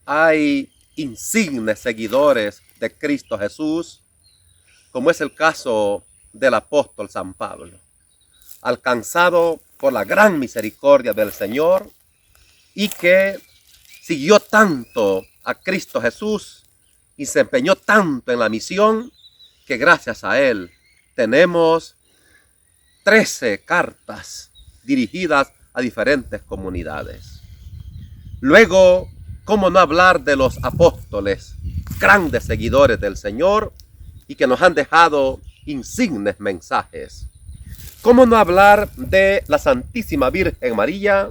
Hay insignes seguidores de Cristo Jesús, como es el caso del apóstol San Pablo, alcanzado por la gran misericordia del Señor y que siguió tanto a Cristo Jesús y se empeñó tanto en la misión que gracias a él tenemos 13 cartas dirigidas a diferentes comunidades. Luego, ¿cómo no hablar de los apóstoles, grandes seguidores del Señor y que nos han dejado insignes mensajes? ¿Cómo no hablar de la Santísima Virgen María,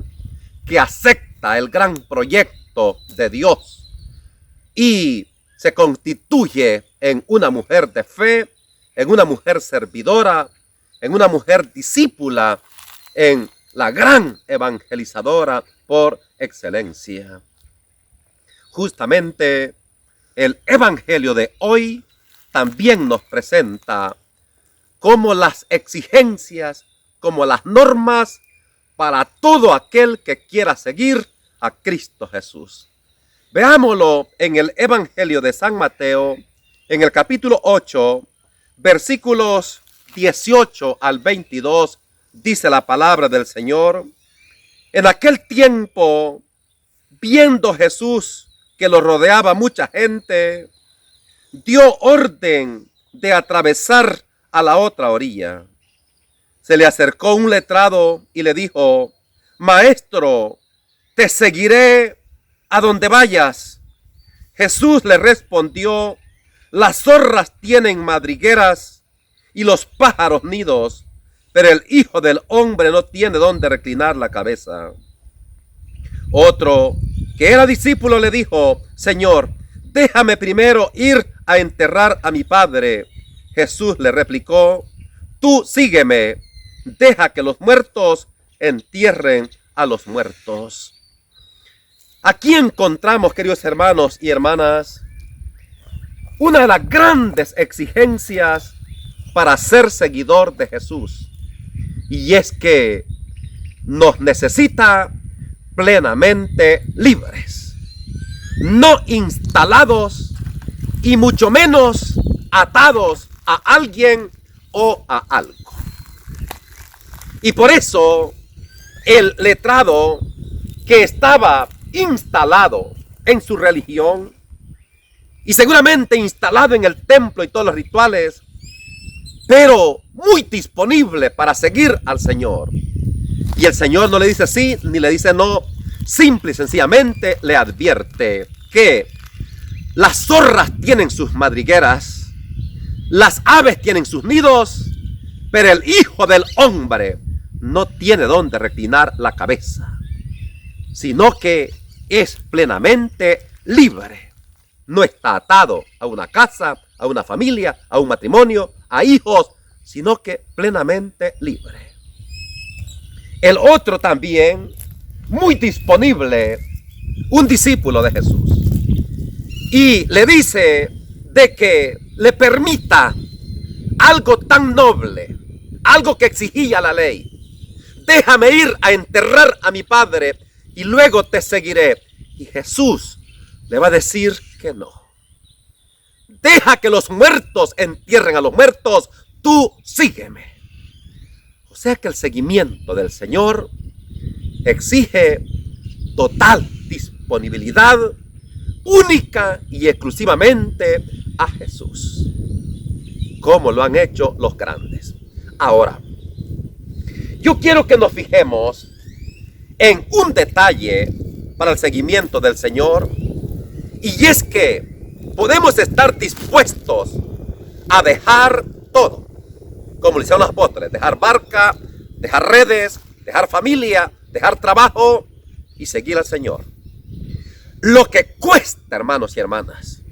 que acepta el gran proyecto de Dios y se constituye en una mujer de fe, en una mujer servidora, en una mujer discípula, en la gran evangelizadora por excelencia? Justamente el evangelio de hoy también nos presenta como las exigencias, como las normas para todo aquel que quiera seguir a Cristo Jesús. Veámoslo en el evangelio de San Mateo, en el capítulo 8, versículos 18 al 22, dice la palabra del Señor: en aquel tiempo, viendo Jesús que lo rodeaba mucha gente, dio orden de atravesar a la otra orilla. Se le acercó un letrado y le dijo: Maestro, te seguiré a donde vayas. Jesús le respondió: las zorras tienen madrigueras y los pájaros nidos, pero el Hijo del Hombre no tiene donde reclinar la cabeza. Otro, que era discípulo, le dijo: Señor, déjame primero ir a enterrar a mi padre. Jesús le replicó: tú sígueme, deja que los muertos entierren a los muertos. Aquí encontramos, queridos hermanos y hermanas, una de las grandes exigencias para ser seguidor de Jesús, y es que nos necesita plenamente libres, no instalados y mucho menos atados a alguien o a algo. Y por eso el letrado, que estaba instalado en su religión y seguramente instalado en el templo y todos los rituales, pero muy disponible para seguir al Señor. Y el Señor no le dice sí ni le dice no, simple y sencillamente le advierte que las zorras tienen sus madrigueras, las aves tienen sus nidos, pero el Hijo del Hombre no tiene donde reclinar la cabeza, sino que es plenamente libre. No está atado a una casa, a una familia, a un matrimonio, a hijos, sino que plenamente libre. El otro también, muy disponible, un discípulo de Jesús, y le dice de que le permita algo tan noble, algo que exigía la ley: déjame ir a enterrar a mi padre y luego te seguiré. Y Jesús le va a decir que no. Deja que los muertos entierren a los muertos, tú sígueme. O sea que el seguimiento del Señor exige total disponibilidad, única y exclusivamente a Jesús, como lo han hecho los grandes. Ahora, yo quiero que nos fijemos en un detalle para el seguimiento del Señor, y es que podemos estar dispuestos a dejar todo, como lo hicieron los apóstoles: dejar barca, dejar redes, dejar familia, dejar trabajo y seguir al Señor. Lo que cuesta, hermanos y hermanas,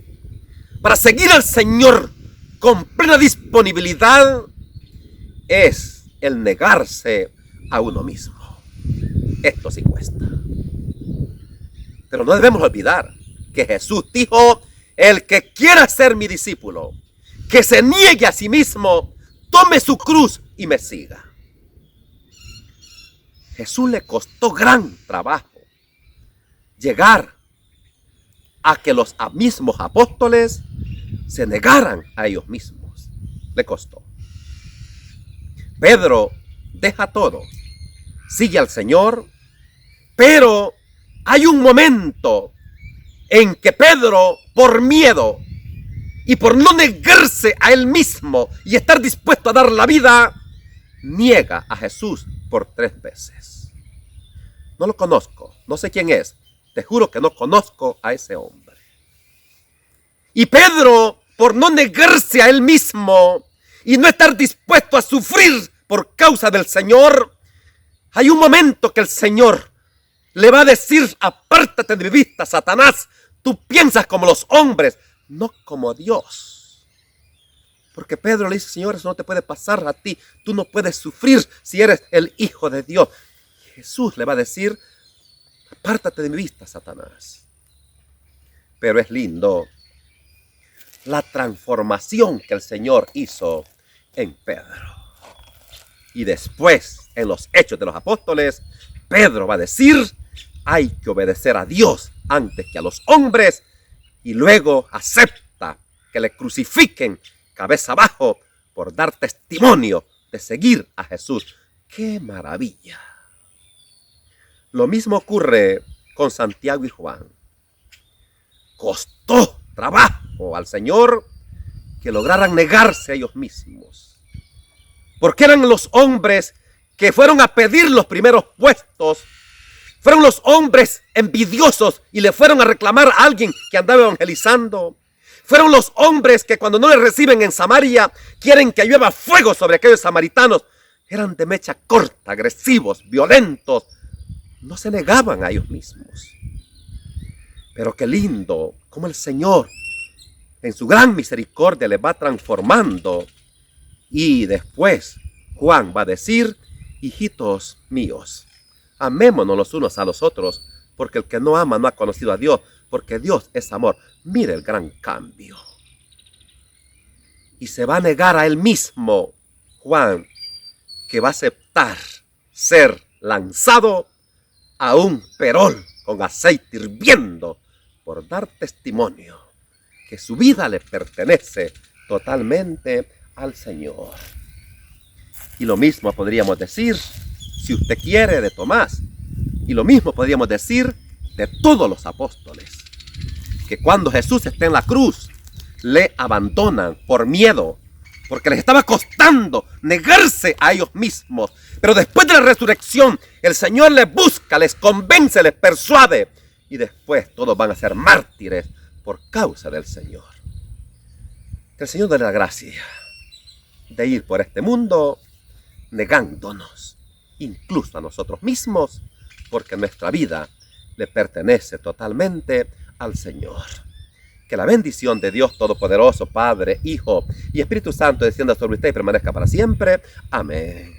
para seguir al Señor con plena disponibilidad, es el negarse a uno mismo. Esto sí cuesta. Pero no debemos olvidar que Jesús dijo: el que quiera ser mi discípulo, que se niegue a sí mismo, tome su cruz y me siga. Jesús le costó gran trabajo llegar a que los mismos apóstoles se negaran a ellos mismos. Le costó. Pedro deja todo, sigue al Señor, pero hay un momento en que Pedro, por miedo y por no negarse a él mismo y estar dispuesto a dar la vida, niega a Jesús por 3 veces. No lo conozco, no sé quién es, te juro que no conozco a ese hombre. Y Pedro, por no negarse a él mismo y no estar dispuesto a sufrir por causa del Señor, hay un momento que el Señor le va a decir: apártate de mi vista, Satanás, tú piensas como los hombres, no como Dios. Porque Pedro le dice: Señor, eso no te puede pasar a ti, tú no puedes sufrir si eres el Hijo de Dios. Jesús le va a decir: apártate de mi vista, Satanás. Pero es lindo la transformación que el Señor hizo en Pedro. Y después, en los Hechos de los Apóstoles, Pedro va a decir: hay que obedecer a Dios antes que a los hombres, y luego acepta que le crucifiquen cabeza abajo por dar testimonio de seguir a Jesús. ¡Qué maravilla! Lo mismo ocurre con Santiago y Juan. Costó trabajo al Señor que lograran negarse a ellos mismos, porque eran los hombres que fueron a pedir los primeros puestos. Fueron los hombres envidiosos y le fueron a reclamar a alguien que andaba evangelizando. Fueron los hombres que cuando no les reciben en Samaria quieren que llueva fuego sobre aquellos samaritanos. Eran de mecha corta, agresivos, violentos. No se negaban a ellos mismos. Pero qué lindo cómo el Señor en su gran misericordia les va transformando. Y después Juan va a decir: hijitos míos, amémonos los unos a los otros, porque el que no ama no ha conocido a Dios, porque Dios es amor. Mire el gran cambio. Y se va a negar a él mismo, Juan, que va a aceptar ser lanzado a un perol con aceite hirviendo por dar testimonio que su vida le pertenece totalmente al Señor. Y lo mismo podríamos decir, si usted quiere, de Tomás. Y lo mismo podríamos decir de todos los apóstoles, que cuando Jesús está en la cruz, le abandonan por miedo, porque les estaba costando negarse a ellos mismos. Pero después de la resurrección, el Señor les busca, les convence, les persuade, y después todos van a ser mártires por causa del Señor. Que el Señor dé la gracia de ir por este mundo negándonos, incluso a nosotros mismos, porque nuestra vida le pertenece totalmente al Señor. Que la bendición de Dios Todopoderoso, Padre, Hijo y Espíritu Santo descienda sobre usted y permanezca para siempre. Amén.